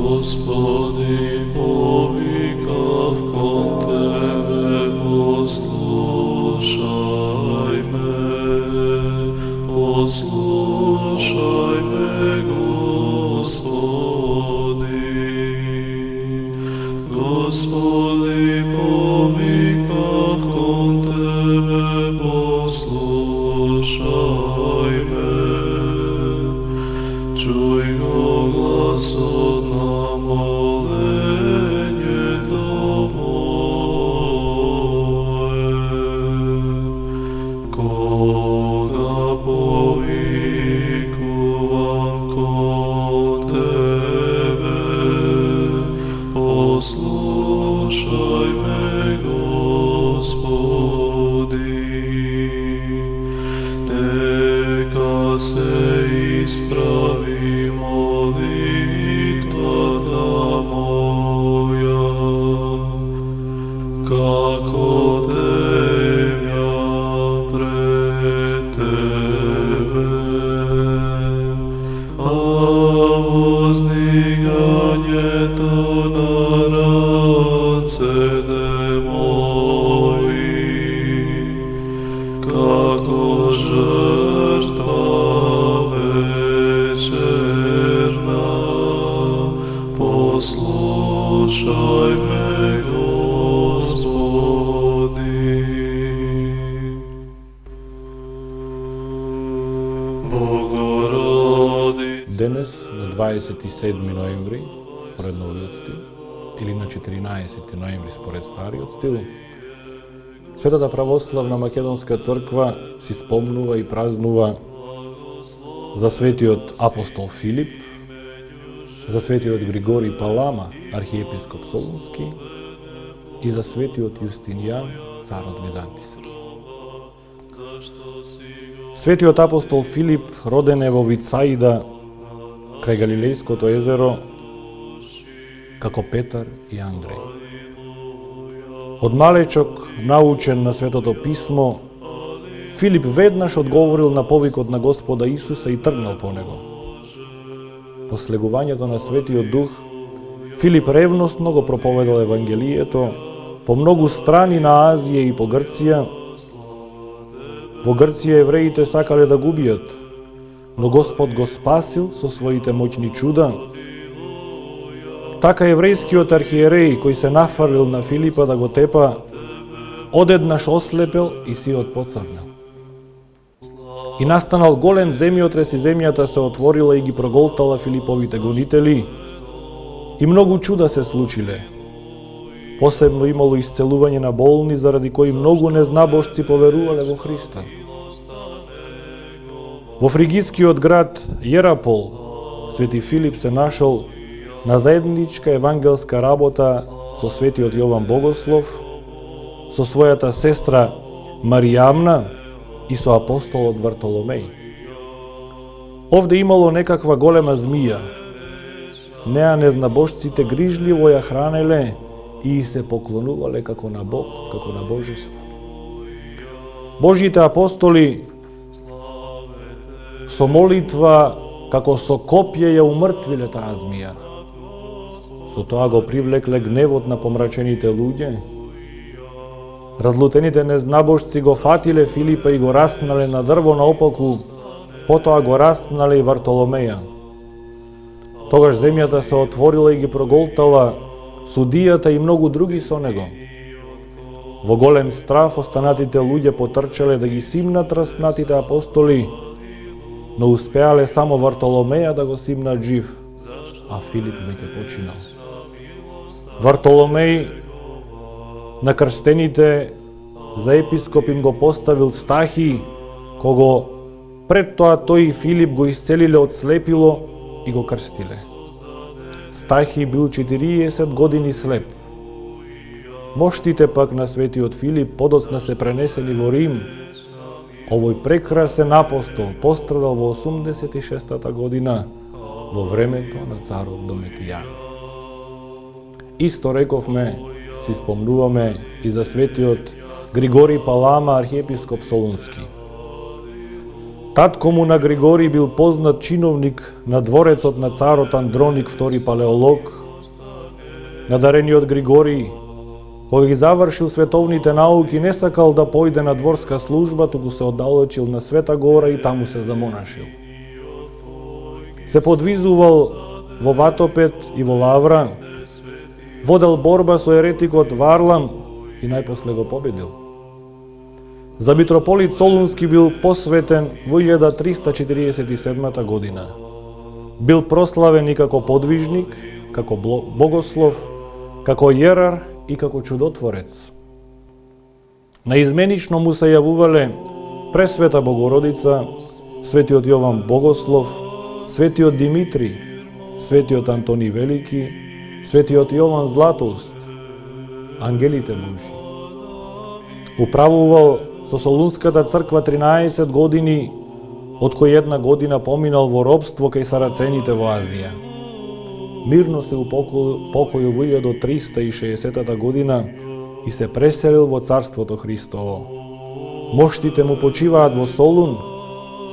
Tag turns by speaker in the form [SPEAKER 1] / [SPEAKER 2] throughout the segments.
[SPEAKER 1] Господи, повикав кон Тебе, послушай ме, послушай ме, Господи. Господи, повикав кон Тебе, послушай ме, чуj го гласот на моленјето мое. Кога повикувам кон Тебе, послушај ме, Господи. Нека се исправи молитвата моја, како земја пред Тебе, а воздигањето на рацете мои, како жртва вечерна. Послушај ме, Господи. Богородица.
[SPEAKER 2] Денес, на 27 ноември, според новиот стил, или на 14 ноември според стариот стил, Светата православна Македонска црква си спомнува и празнува за светиот апостол Филип, за светиот Григорий Палама, архиепископ Солунски, и за светиот Јустинијан, царот Византиски. Светиот апостол Филип роден е во Вицаида, крај Галилејското езеро, како Петар и Андреј. Од малечок, научен на Светото писмо, Филип веднаш одговорил на повикот на Господа Исуса и тргнал по него. По слегувањето на Светиот Дух, Филип ревностно го проповедал Евангелието по многу страни на Азија и по Грција. Во Грција евреите сакале да го убијат, но Господ го спасил со своите моќни чуда. Така еврејскиот архиереј, кој се нафрлил на Филипа да го тепа, одеднаш ослепел и сиот поцрнал. И настанал голем земјотрес и земјата се отворила и ги проголтала Филиповите гонители, и многу чуда се случиле. Посебно имало исцелување на болни, заради кои многу незнабожци поверувале во Христа. Во фригискиот град Јерапол, свети Филип се нашол на заедничка евангелска работа со светиот Јован Богослов, со својата сестра Маријамна и со апостолот Вартоломеј. Овде имало некаква голема змија. Неа незнабожците грижливо ја хранеле и се поклонувале како на Бог, како на Божество. Божите апостоли со молитва, како со копје ја умртвиле таа змија. Со тоа го привлекле гневот на помрачените луѓе. Разлутените незнабожци го фатиле Филипа и го распнале на дрво наопаку, потоа го распнале и Вартоломеја. Тогаш земјата се отворила и ги проголтала судијата и многу други со него. Во голем страф останатите луѓе потрчале да ги симнат распнатите апостоли, но успеале само Вартоломеја да го симнат жив, а Филип веќе починал. Вартоломеј на крстените за епископ им го поставил Стахи, кого пред тоа тој и Филип го исцелиле од слепило и го крстиле. Стахи бил 40 години слеп. Моштите пак на светиот Филип подоцна се пренесени во Рим. Овој прекрасен апостол пострадал во 86-та година во времето на царот Домитијан. Исто рековме, си спомнуваме и за светиот Григорий Палама, архиепископ Солунски. Татко му на Григорий бил познат чиновник на дворецот на царот Андроник II Палеолог надарениот Григорий, кога ги завршил световните науки, не сакал да појде на дворска служба, туку се оддалечил на Света гора и таму се замонашил. Се подвизувал во Ватопед и во Лавра, водел борба со еретикот Варлам и најпосле го победил. За митрополит Солунски бил посветен во 1347 година. Бил прославен и како подвижник, како богослов, како јерар и како чудотворец. Наизменично му се јавувале Пресвета Богородица, светиот Јован Богослов, светиот Димитри, светиот Антони Велики, светиот Јован Златоуст, ангелите Божи. Управувал со Солунската црква 13 години, од кои една година поминал во робство кај сарацените во Азија. Мирно се упокоил во 1360 година и се преселил во Царството Христово. Моштите му почиваат во Солун,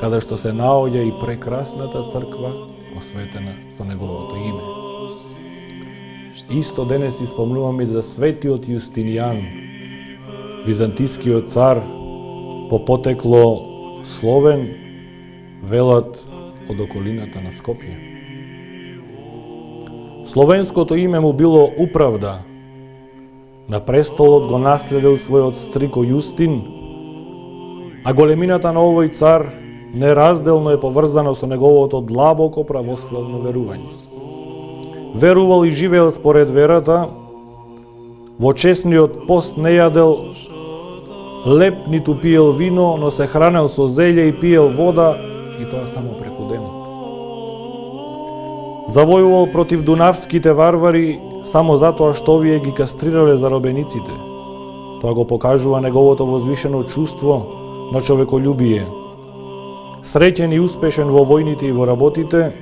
[SPEAKER 2] каде што се наоѓа и прекрасната црква посветена со неговото име. Исто денес испомнуваме за светиот Јустинијан, византискиот цар, по потекло словен, велат од околината на Скопје. Словенското име му било Управда. На престолот го наследил својот стрико Јустин, а големината на овој цар неразделно е поврзана со неговото длабоко православно верување. Верувал и живеел според верата, во чесниот пост не јадел леп ниту пиел вино, но се хранел со зелје и пиел вода, и тоа само преку денот. Завојувал против дунавските варвари само затоа што овие ги кастрирале заробениците. Тоа го покажува неговото возвишено чувство на човеколюбие. Среќен и успешен во војните и во работите,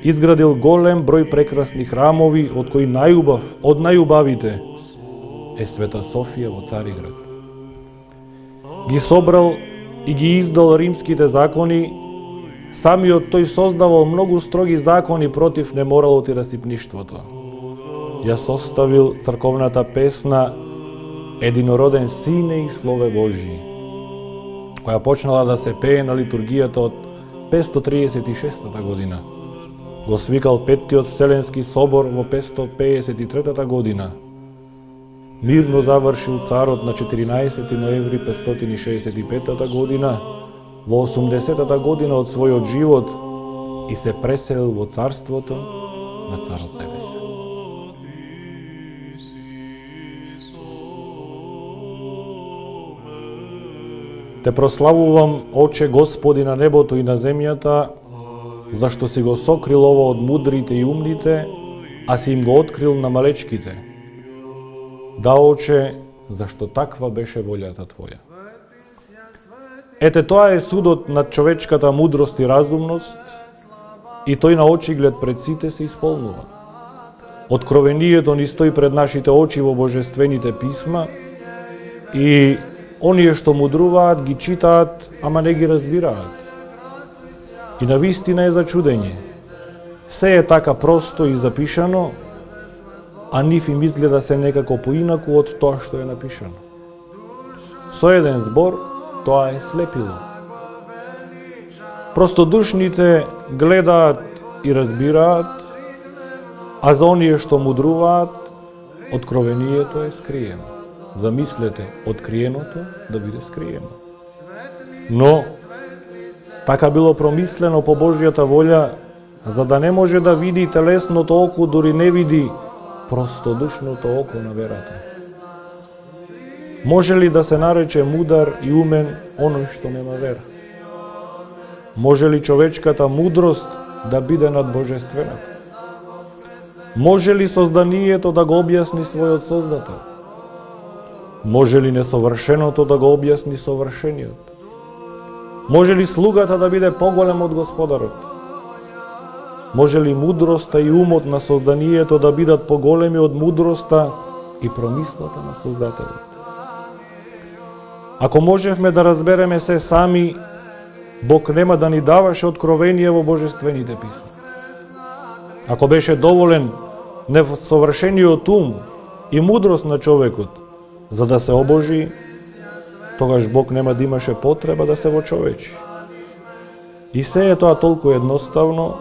[SPEAKER 2] изградил голем број прекрасни храмови, од кои од најубавите е Света Софија во Цариград. Ги собрал и ги издал римските закони, самиот тој создавал многу строги закони против неморалот и расипништвото. Ја составил црковната песна Единороден Сине и Слове Божи, која почнала да се пее на литургијата од 536 година. Го свикал Петтиот Вселенски собор во 553 година. Мирно завршил царот на 14 ноември 565 година, во 80-та година од својот живот и се преселил во царството на Царот Небесен. Те прославувам, Оче Господи на небото и на земјата, зашто си го сокрил ово од мудрите и умните, а си им го открил на малечките. Да, Оче, зашто таква беше волјата Твоја. Ете, тоа е судот над човечката мудрост и разумност, и тој на очиглед пред сите се исполнува. Откровението ни стои пред нашите очи во божествените писма, и оние што мудруваат ги читаат, ама не ги разбираат. И навистина е за чудење. Се е така просто и запишано, а нив им изгледа се некако поинаку од тоа што е напишано. Со еден збор, тоа е слепило. Простодушните гледаат и разбираат, а за оние што мудруваат, откровението е скриено. Замислете, откриеното да биде скриено. Но, така било промислено по Божјата волја, за да не може да види телесното око, дури не види простодушното око на верата. Може ли да се нарече мудар и умен оној што нема вера? Може ли човечката мудрост да биде над божествената? Може ли созданието да го објасни својот создател? Може ли несовршеното да го објасни совршениот? Може ли слугата да биде поголем од Господарот? Може ли мудроста и умот на созданието да бидат поголеми од мудроста и промислата на Создателот? Ако можевме да разбереме се сами, Бог нема да ни даваше откровение во божествените писма. Ако беше доволен несовршениот ум и мудрост на човекот за да се обожи, тогаш Бог нема да имаше потреба да се вочовечи. И се е тоа толку едноставно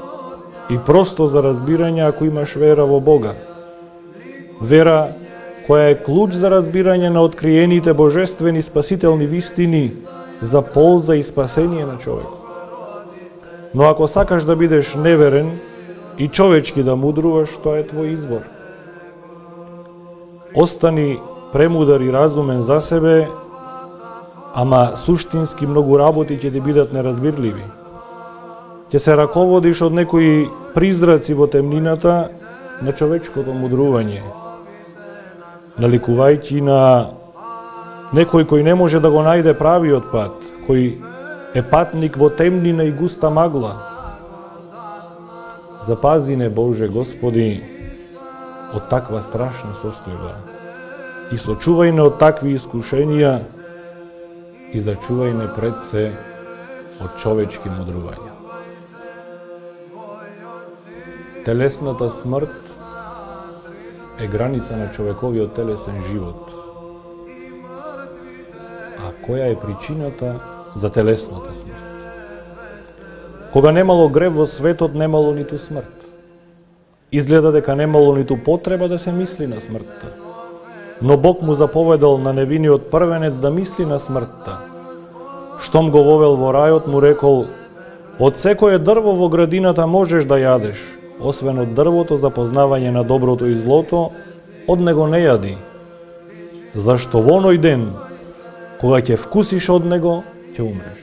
[SPEAKER 2] и просто за разбирање ако имаш вера во Бога. Вера која е клуч за разбирање на откриените божествени спасителни вистини за полза и спасение на човекот. Но ако сакаш да бидеш неверен и човечки да мудруваш, тоа е твој избор. Остани премудар и разумен за себе, ама суштински многу работи ќе ти бидат неразбирливи. Ќе се раководиш од некои призраци во темнината на човечкото мудрување, наликувајќи на некој кој не може да го најде правиот пат, кој е патник во темнина и густа магла. Запази не, Боже Господи, од таква страшна состојба и сочувај не од такви искушенија и зачувај не пред се од човечки мудрувања. Телесната смрт е граница на човековиот телесен живот. А која е причината за телесната смрт? Кога немало грев во светот, немало ниту смрт. Изгледа дека немало ниту потреба да се мисли на смртта. Но Бог му заповедал на невиниот првенец да мисли на смртта. Штом го вовел во рајот, му рекол: од секое дрво во градината можеш да јадеш, освен од дрвото за познавање на доброто и злото, од него не јади. Зашто во оној ден, кога ќе вкусиш од него, ќе умреш.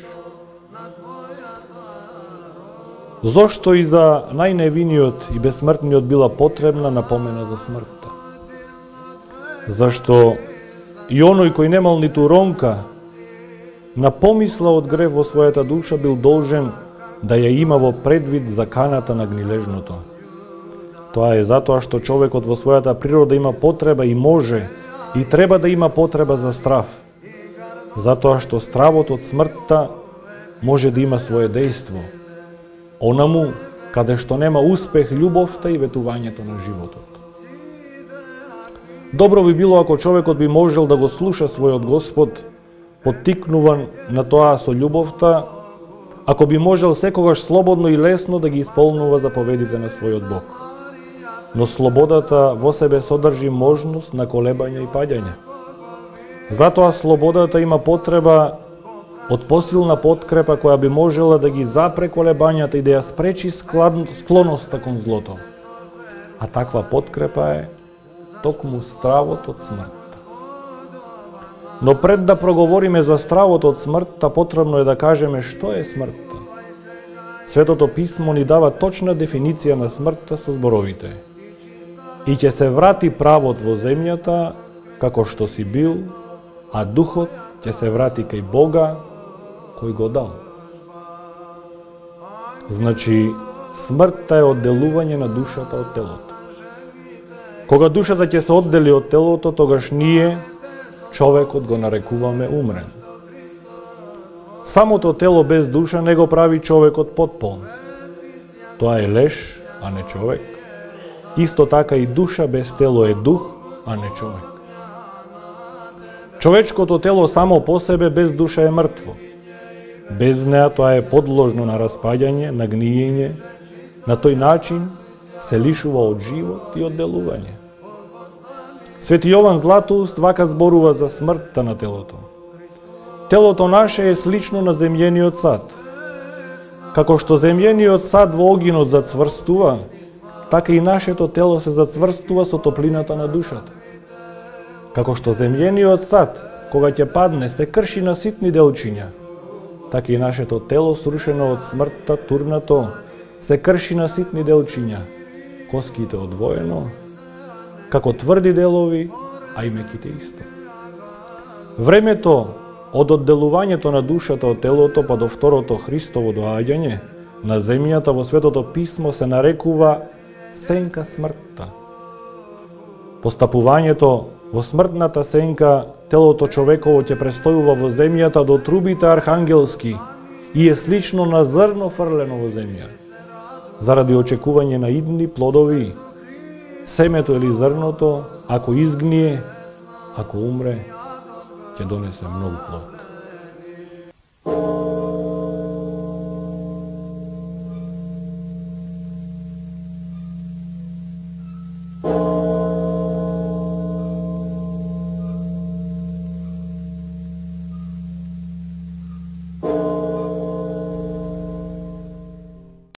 [SPEAKER 2] Зошто и за најневиниот и безсмртниот била потребна напомена за смртта? Зашто и оној кој немал ниту ронка на помисла од грев во својата душа бил должен да ја има во предвид заканата на гнилежното. Тоа е затоа што човекот во својата природа има потреба и може и треба да има потреба за страв. Затоа што стравот од смртта може да има свое дејство. Онаму каде што нема успех љубовта и ветувањето на животот. Добро би било ако човекот би можел да го слуша својот Господ, поттикнуван на тоа со љубовта, ако би можел секогаш слободно и лесно да ги исполнува заповедите на својот Бог. Но слободата во себе содржи можност на колебање и паѓање. Затоа слободата има потреба од посилна подкрепа која би можела да ги запре колебањата и да ја спречи склоноста кон злото. А таква подкрепа е токму стравот од смртта. Но пред да проговориме за стравот од смртта, потребно е да кажеме што е смртта. Светото писмо ни дава точна дефиниција на смртта со зборовите: и ќе се врати правот во земјата како што си бил, а духот ќе се врати кај Бога кој го дал. Значи, смртта е одделување на душата од телото. Кога душата ќе се оддели од телото, тогаш ние, човекот, го нарекуваме умрен. Самото тело без душа не го прави човекот потполн. Тоа е леш, а не човек. Исто така и душа без тело е дух, а не човек. Човечкото тело само по себе без душа е мртво. Без неа тоа е подложно на распаѓање, на гниење. На тој начин се лишува од живот и од делување. Свети Јован Златоуст вака зборува за смртта на телото. Телото наше е слично на земјениот сад. Како што земјениот сад во огинот зацврстува, така и нашето тело се зацврстува со топлината на душата. Како што земјениот сад, кога ќе падне, се крши на ситни делчиња, така и нашето тело, срушено од смртта, турнато, се крши на ситни делчиња, коските одвоено, како тврди делови, а и меките исто. Времето од одделувањето на душата од телото па до второто Христово доаѓање на земјата во Светото Писмо се нарекува сенка смртта. Постапувањето во смртната сенка, телото човеково ќе престојува во земјата до трубите архангелски и е слично на зрно фрлено во земја, заради очекување на идни плодови, Семето или зрното, ако изгние, ако умре, ќе донесе многу плод.